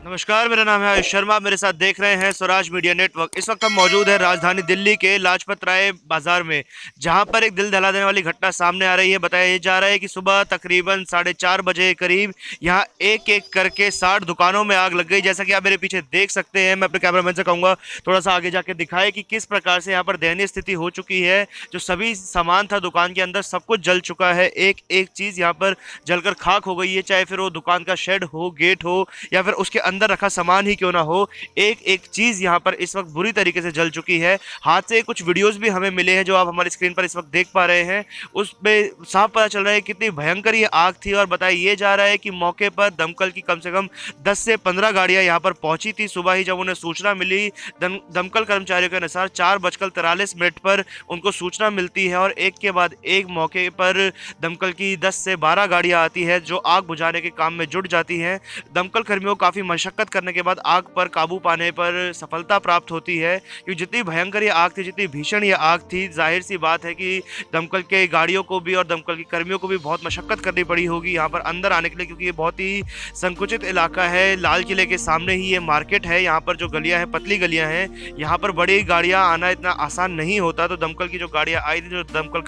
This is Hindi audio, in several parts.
नमस्कार, मेरा नाम है आयुष शर्मा। मेरे साथ देख रहे हैं स्वराज मीडिया नेटवर्क। इस वक्त हम मौजूद हैं राजधानी दिल्ली के लाजपत राय बाजार में, जहां पर एक दिल दहला देने वाली घटना सामने आ रही है। बताया जा रहा है कि सुबह तकरीबन 4:30 बजे करीब यहां एक एक करके 60 दुकानों में आग लग गई। जैसा कि आप मेरे पीछे देख सकते हैं। मैं अपने कैमरामैन से कहूँगा थोड़ा सा आगे जाके दिखाए कि किस प्रकार से यहाँ पर दयनीय स्थिति हो चुकी है। जो सभी सामान था दुकान के अंदर सब कुछ जल चुका है। एक एक चीज़ यहाँ पर जलकर खाक हो गई है, चाहे फिर वो दुकान का शेड हो, गेट हो, या फिर उसके अंदर रखा सामान ही क्यों ना हो। एक एक चीज यहां पर इस वक्त बुरी तरीके से जल चुकी है। हाथ से कुछ वीडियोस भी हमें मिले हैं जो आप हमारी स्क्रीन पर इस वक्त देख पा रहे हैं। उसमें साफ पता चल रहा है कितनी भयंकर ये आग थी। और बताया ये जा रहा है कि मौके पर दमकल की कम से कम 10 से 15 गाड़ियां यहां पर पहुंची थी। सुबह ही जब उन्हें सूचना मिली, दमकल कर्मचारियों के अनुसार 4:43 पर उनको सूचना मिलती है और एक के बाद एक मौके पर दमकल की 10 से 12 गाड़ियां आती है जो आग बुझाने के काम में जुट जाती हैं। दमकल कर्मियों को काफ़ी मशक्कत करने के बाद आग पर काबू पाने पर सफलता प्राप्त होती है। क्योंकि जितनी भयंकर ये आग थी, जितनी भीषण ये आग थी, जाहिर सी बात है कि दमकल के गाड़ियों को भी और दमकल की कर्मियों को भी बहुत मशक्कत करनी पड़ी होगी यहाँ पर अंदर आने के लिए। क्योंकि ये बहुत ही संकुचित इलाका है। लाल किले के सामने ही ये मार्केट है। यहाँ पर जो गलियाँ हैं, पतली गलियाँ हैं, यहाँ पर बड़ी गाड़ियाँ आना इतना आसान नहीं होता। तो दमकल की जो गाड़ियाँ आई थी, जो दमकल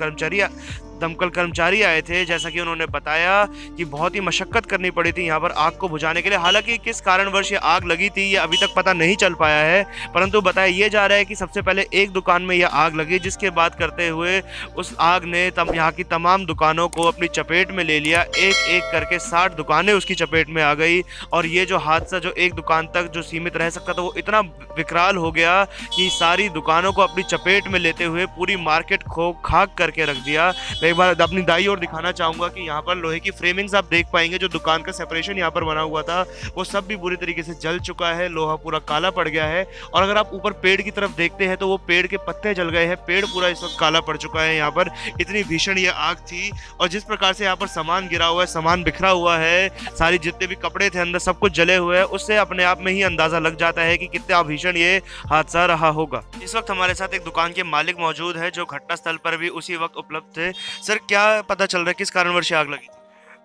कर्मचारी आए थे, जैसा कि उन्होंने बताया कि बहुत ही मशक्कत करनी पड़ी थी यहाँ पर आग को बुझाने के लिए। हालांकि किस कारणवश ये आग लगी थी ये अभी तक पता नहीं चल पाया है, परंतु बताया ये जा रहा है कि सबसे पहले एक दुकान में यह आग लगी, जिसके बाद करते हुए उस आग ने यहाँ की तमाम दुकानों को अपनी चपेट में ले लिया। एक एक करके 60 दुकानें उसकी चपेट में आ गई। और ये जो हादसा जो एक दुकान तक जो सीमित रह सकता था, वो इतना विकराल हो गया कि सारी दुकानों को अपनी चपेट में लेते हुए पूरी मार्केट को खाक करके रख दिया। एक बार अपनी दाई और दिखाना चाहूंगा कि यहाँ पर लोहे की फ्रेमिंग्स आप देख पाएंगे। जो दुकान का सेपरेशन यहाँ पर बना हुआ था वो सब भी बुरी तरीके से जल चुका है। लोहा पूरा काला पड़ गया है। और अगर आप ऊपर पेड़ की तरफ देखते हैं तो वो पेड़ के पत्ते जल गए हैं। पेड़ पूरा इस वक्त काला पड़ चुका है। यहाँ पर इतनी भीषण ये आग थी। और जिस प्रकार से यहाँ पर सामान गिरा हुआ है, सामान बिखरा हुआ है, सारी जितने भी कपड़े थे अंदर सब कुछ जले हुए हैं, उससे अपने आप में ही अंदाजा लग जाता है कि कितना भीषण ये हादसा रहा होगा। इस वक्त हमारे साथ एक दुकान के मालिक मौजूद है जो घटनास्थल पर भी उसी वक्त उपलब्ध थे। सर, क्या पता चल रहा है किस कारणवश आग लगी?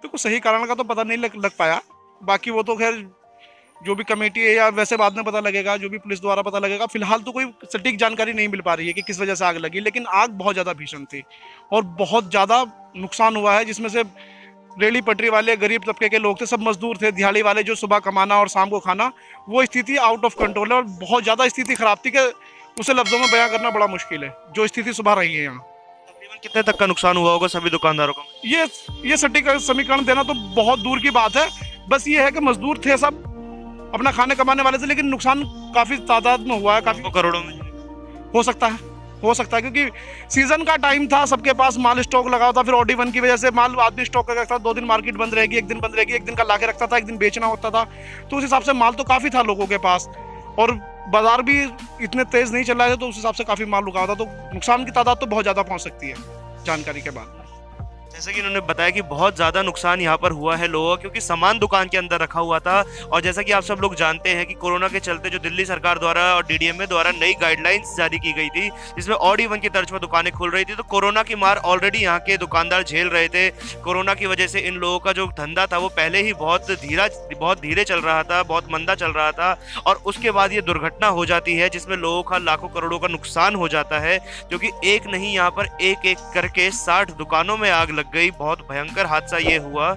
तो कुछ सही कारण का तो पता नहीं लग पाया। बाकी वो तो खैर जो भी कमेटी है या वैसे बाद में पता लगेगा, जो भी पुलिस द्वारा पता लगेगा। फिलहाल तो कोई सटीक जानकारी नहीं मिल पा रही है कि किस वजह से आग लगी, लेकिन आग बहुत ज़्यादा भीषण थी और बहुत ज़्यादा नुकसान हुआ है। जिसमें से रेली पटरी वाले, गरीब तबके के लोग थे, सब मजदूर थे, दिहाड़ी वाले जो सुबह कमाना और शाम को खाना, वो स्थिति आउट ऑफ कंट्रोल है और बहुत ज़्यादा स्थिति खराब थी कि उसे लफ्ज़ों में बयां करना बड़ा मुश्किल है जो स्थिति सुबह रही है यहाँ। कितने तक का नुकसान हुआ होगा सभी दुकानदारों को? ये सटीक समीकरण देना तो बहुत दूर की बात है। बस ये है कि मजदूर थे, सब अपना खाने कमाने वाले थे, लेकिन नुकसान काफी तादाद में हुआ है, काफी करोड़ों में हो सकता है क्योंकि सीजन का टाइम था, सबके पास माल स्टॉक लगा था। फिर OD1 की वजह से माल आदमी स्टॉक कर रखता था। 2 दिन मार्केट बंद रहेगी, 1 दिन बंद रहेगी, 1 दिन का लाके रखता था, 1 दिन बेचना होता था। तो उस हिसाब से माल तो काफी था लोगों के पास और बाजार भी इतने तेज नहीं चल रहा है, तो उस हिसाब से काफी माल रुका था। तो नुकसान की तादाद तो बहुत ज्यादा पहुंच सकती है जानकारी के बाद। जैसे कि इन्होंने बताया कि बहुत ज़्यादा नुकसान यहाँ पर हुआ है लोगों का, क्योंकि सामान दुकान के अंदर रखा हुआ था। और जैसा कि आप सब लोग जानते हैं कि कोरोना के चलते जो दिल्ली सरकार द्वारा और डीडीएमए द्वारा नई गाइडलाइंस जारी की गई थी, जिसमें ऑड इवन की तर्ज पर दुकानें खुल रही थी, तो कोरोना की मार ऑलरेडी यहाँ के दुकानदार झेल रहे थे। कोरोना की वजह से इन लोगों का जो धंधा था वो पहले ही बहुत धीरे चल रहा था, बहुत मंदा चल रहा था। और उसके बाद ये दुर्घटना हो जाती है जिसमें लोगों का लाखों करोड़ों का नुकसान हो जाता है, क्योंकि एक नहीं यहाँ पर एक एक करके 60 दुकानों में आग लग गई। बहुत भयंकर हादसा ये हुआ।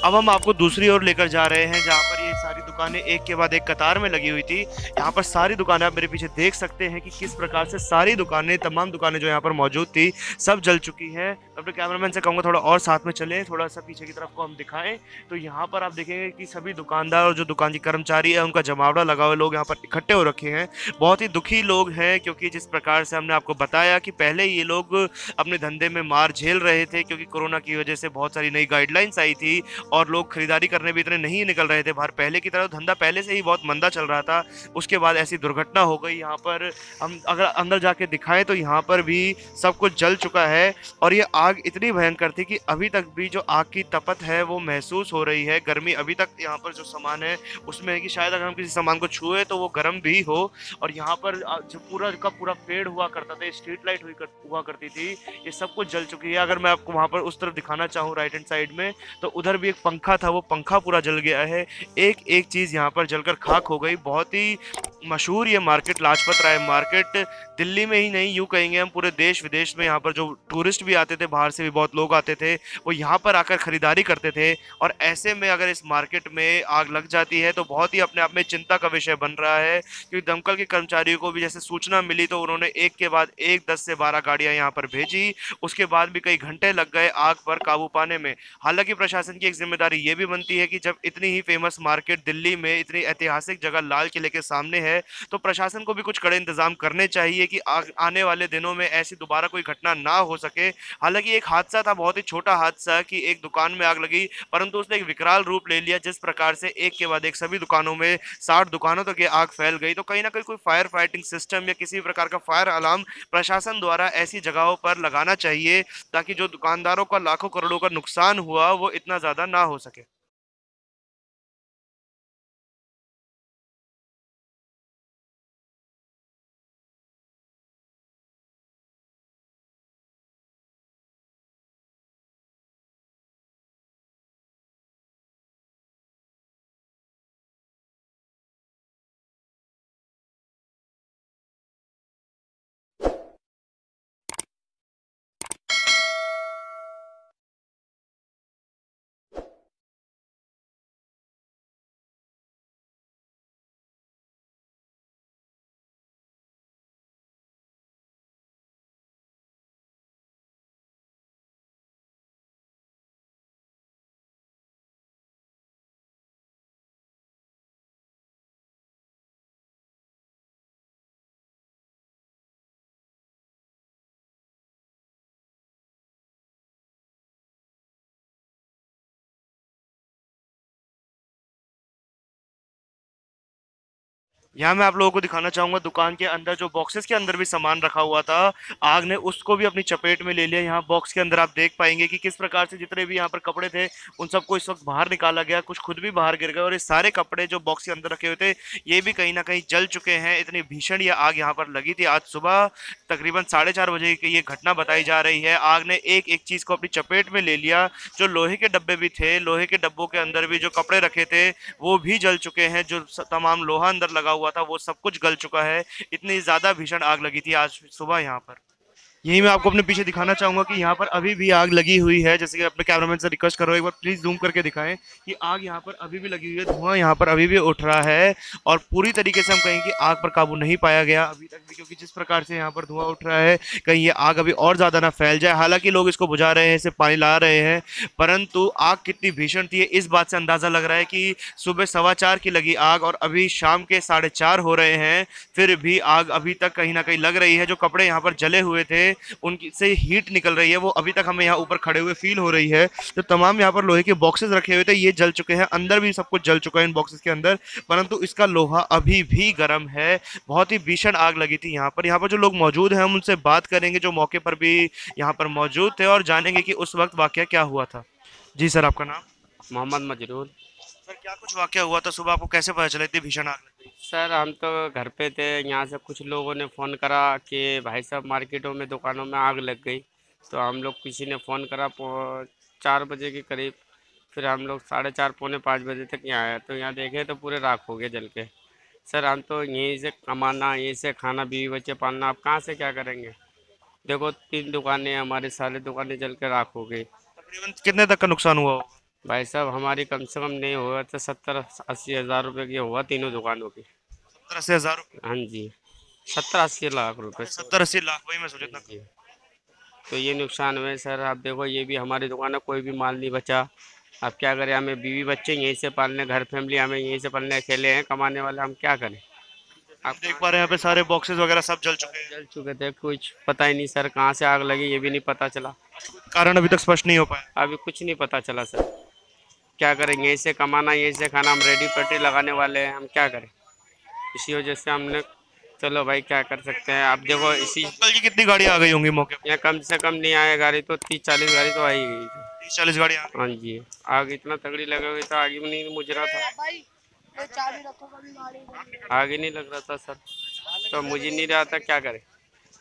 अब हम आपको दूसरी ओर लेकर जा रहे हैं, जहाँ पर ये सारी दुकानें एक के बाद एक कतार में लगी हुई थी। यहाँ पर सारी दुकानें आप मेरे पीछे देख सकते हैं कि किस प्रकार से सारी दुकानें, तमाम दुकानें जो यहाँ पर मौजूद थी, सब जल चुकी हैं। अपने कैमरामैन से कहूँगा थोड़ा और साथ में चले, थोड़ा सा पीछे की तरफ को हम दिखाएं, तो यहाँ पर आप देखेंगे कि सभी दुकानदार और जो दुकान के कर्मचारी है उनका जमावड़ा लगा हुआ, लोग यहाँ पर इकट्ठे हो रखे हैं। बहुत ही दुखी लोग हैं, क्योंकि जिस प्रकार से हमने आपको बताया कि पहले ये लोग अपने धंधे में मार झेल रहे थे, क्योंकि कोरोना की वजह से बहुत सारी नई गाइडलाइंस आई थी और लोग खरीदारी करने भी इतने नहीं निकल रहे थे बाहर। पहले की तरह धंधा पहले से ही बहुत मंदा चल रहा था, उसके बाद ऐसी दुर्घटना हो गई। यहाँ पर हम अगर अंदर जाके दिखाएं तो यहाँ पर भी सब कुछ जल चुका है। और ये आग इतनी भयंकर थी कि अभी तक भी जो आग की तपत है वो महसूस हो रही है। गर्मी अभी तक यहाँ पर जो सामान है उसमें है कि शायद अगर हम किसी सामान को छुए तो वो गर्म भी हो। और यहाँ पर जो पूरा का पूरा पेड़ हुआ करता था, स्ट्रीट लाइट हुआ करती थी, ये सब कुछ जल चुकी है। अगर मैं आपको वहाँ पर उस तरफ दिखाना चाहूँ राइट हैंड साइड में, तो उधर भी एक पंखा था, वो पंखा पूरा जल गया है। एक एक चीज़ यहाँ पर जलकर खाक हो गई। बहुत ही मशहूर ये मार्केट लाजपत राय मार्केट, दिल्ली में ही नहीं यूँ कहेंगे हम पूरे देश विदेश में, यहाँ पर जो टूरिस्ट भी आते थे, बाहर से भी बहुत लोग आते थे, वो यहाँ पर आकर ख़रीदारी करते थे। और ऐसे में अगर इस मार्केट में आग लग जाती है तो बहुत ही अपने आप में चिंता का विषय बन रहा है, क्योंकि दमकल के कर्मचारियों को भी जैसे सूचना मिली तो उन्होंने एक के बाद एक 10 से 12 गाड़ियाँ यहाँ पर भेजी। उसके बाद भी कई घंटे लग गए आग पर काबू पाने में। हालांकि प्रशासन की एक जिम्मेदारी ये भी बनती है कि जब इतनी ही फेमस मार्केट दिल्ली में, इतनी ऐतिहासिक जगह लाल किले के सामने है, तो प्रशासन को भी कुछ कड़े इंतजाम करने चाहिए कि आने वाले दिनों में ऐसी दोबारा कोई घटना ना हो सके। हालांकि एक हादसा था, बहुत ही छोटा हादसा, कि एक दुकान में आग लगी, परंतु उसने एक विकराल रूप ले लिया। जिस प्रकार से एक के बाद एक सभी दुकानों में 60 दुकानों तक ये आग फैल गई, तो कहीं ना कहीं कोई फायर फाइटिंग सिस्टम या किसी प्रकार का फायर अलार्म प्रशासन द्वारा ऐसी जगहों पर लगाना चाहिए, ताकि जो दुकानदारों का लाखों करोड़ों का नुकसान हुआ वो इतना ज़्यादा ना हो सके। यहाँ मैं आप लोगों को दिखाना चाहूंगा दुकान के अंदर जो बॉक्सेस के अंदर भी सामान रखा हुआ था, आग ने उसको भी अपनी चपेट में ले लिया। यहाँ बॉक्स के अंदर आप देख पाएंगे कि किस प्रकार से जितने भी यहाँ पर कपड़े थे उन सबको इस वक्त बाहर निकाला गया, कुछ खुद भी बाहर गिर गए। और ये सारे कपड़े जो बॉक्स के अंदर रखे हुए थे ये भी कहीं ना कहीं जल चुके हैं। इतनी भीषण ये आग यहाँ पर लगी थी। आज सुबह तकरीबन 4:30 बजे की ये घटना बताई जा रही है। आग ने एक एक चीज़ को अपनी चपेट में ले लिया। जो लोहे के डब्बे भी थे, लोहे के डब्बों के अंदर भी जो कपड़े रखे थे वो भी जल चुके हैं। जो तमाम लोहा अंदर लगा हुआ था वो सब कुछ गल चुका है। इतनी ज़्यादा भीषण आग लगी थी आज सुबह यहाँ पर। यही मैं आपको अपने पीछे दिखाना चाहूंगा कि यहाँ पर अभी भी आग लगी हुई है। जैसे कि अपने कैमरामैन से रिक्वेस्ट कर रहा हूँ एक बार प्लीज़ जूम करके दिखाएं कि आग यहाँ पर अभी भी लगी हुई है, धुआं यहाँ पर अभी भी उठ रहा है। और पूरी तरीके से हम कहें कि आग पर काबू नहीं पाया गया अभी तक भी, क्योंकि जिस प्रकार से यहाँ पर धुआं उठ रहा है कहीं ये आग अभी और ज़्यादा ना फैल जाए। हालांकि लोग इसको बुझा रहे हैं, इसे पानी ला रहे हैं, परंतु आग कितनी भीषण थी इस बात से अंदाज़ा लग रहा है कि सुबह 4:15 की लगी आग और अभी शाम के 4:30 हो रहे हैं, फिर भी आग अभी तक कहीं ना कहीं लग रही है। जो कपड़े यहाँ पर जले हुए थे उनकी से हीट निकल रही है वो अभी तक हमें यहाँ ऊपर खड़े हुए फील हो रही है। जो तमाम यहाँ पर लोहे के बॉक्सेस रखे हुए थे ये जल चुके हैं, अंदर भी सब कुछ जल चुका है इन बॉक्सेस के अंदर, परंतु इसका लोहा अभी भी गर्म है। बहुत ही भीषण आग लगी थी यहाँ पर। यहाँ पर जो लोग मौजूद हैं हम उनसे बात करेंगे जो मौके पर भी यहाँ पर मौजूद थे और जानेंगे कि उस वक्त वाकया क्या हुआ था। जी सर, आपका नाम? मोहम्मद मजरूर। सर, क्या कुछ वाकया हुआ था सुबह, आपको कैसे पता चला इतनी भीषण आग लग गई? सर हम तो घर पे थे, यहाँ से कुछ लोगों ने फ़ोन करा कि भाई साहब मार्केटों में दुकानों में आग लग गई। तो हम लोग किसी ने फ़ोन करा 4 बजे के करीब। फिर हम लोग 4:30 पौने 5 बजे तक यहाँ आए तो यहाँ देखे तो पूरे राख हो गए जल के। सर हम तो यहीं से कमाना, यहीं से खाना, बीवी बच्चे पालना, आप कहाँ से क्या करेंगे। देखो 3 दुकानें हमारी, सारी दुकानें जल के राख हो गई। तकरीबन कितने तक का नुकसान हुआ होगा? भाई साहब हमारी कम से कम नहीं हुआ तो 70-80 हज़ार रुपये की हुआ तीनों दुकानों की। 70-80 हज़ार रुपये? हाँ जी, 70-80 लाख रुपए। 70-80 लाख, वही मैं सोचा इतना। जी, तो ये नुकसान हुए सर। आप देखो ये भी हमारी दुकान है, कोई भी माल नहीं बचा। अब क्या करें, हमें बीवी बच्चे यहीं से पालने, घर फैमिली हमें यहीं से पालने, अकेले हैं कमाने वाले, हम क्या करें। हम आप देख पा रहे हैं यहाँ पे सारे बॉक्सेस वगैरह सब जल चुके हैं। जल चुके थे, कुछ पता ही नहीं सर कहाँ से आग लगी, ये भी नहीं पता चला। कारण अभी तक स्पष्ट नहीं हो पाया। अभी कुछ नहीं पता चला सर। क्या करें, यहीं से कमाना, यहीं से खाना, हम रेडी पेटी लगाने वाले हैं, हम क्या करें। इसी वजह से हमने, चलो भाई क्या कर सकते हैं। आप देखो इसी, कल की कितनी गाड़ियाँ आ गई होंगी मौके पर? यहाँ कम से कम नहीं आए गाड़ी तो 30-40 गाड़ी तो आई गई थी। 30-40 गाड़ियाँ आ गई। हाँ जी, आग इतना तगड़ी लगा हुई था, आग ही नहीं मुझ रहा था, आग ही नहीं लग रहा था सर। तो मुझे नहीं रहा था, क्या करें।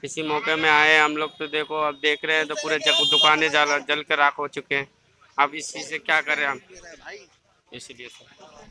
इसी मौके में आए हम लोग तो देखो, अब देख रहे हैं तो पूरे दुकानें जल के राख हो चुके हैं। अब इस चीज़ से क्या करें हम, इसलिए सर।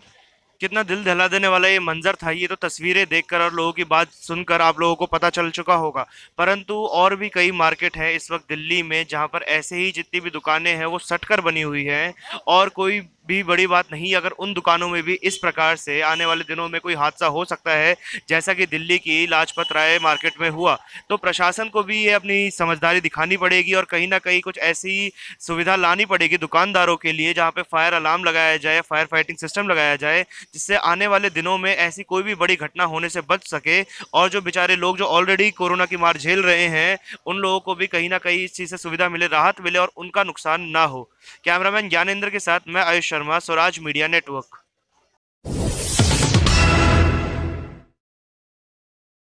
कितना दिल दहला देने वाला ये मंजर था। ये तो तस्वीरें देखकर और लोगों की बात सुनकर आप लोगों को पता चल चुका होगा, परंतु और भी कई मार्केट है इस वक्त दिल्ली में जहां पर ऐसे ही जितनी भी दुकानें हैं वो सटकर बनी हुई हैं और कोई भी बड़ी बात नहीं अगर उन दुकानों में भी इस प्रकार से आने वाले दिनों में कोई हादसा हो सकता है जैसा कि दिल्ली की लाजपत राय मार्केट में हुआ। तो प्रशासन को भी ये अपनी समझदारी दिखानी पड़ेगी और कहीं ना कहीं कुछ ऐसी सुविधा लानी पड़ेगी दुकानदारों के लिए जहाँ पे फायर अलार्म लगाया जाए, फायर फाइटिंग सिस्टम लगाया जाए, जिससे आने वाले दिनों में ऐसी कोई भी बड़ी घटना होने से बच सके और जो बेचारे लोग जो ऑलरेडी कोरोना की मार झेल रहे हैं उन लोगों को भी कहीं ना कहीं इस चीज़ से सुविधा मिले, राहत मिले और उनका नुकसान ना हो। कैमरामैन ज्ञानेंद्र के साथ मैं आयुष शर्मा, स्वराज मीडिया नेटवर्क।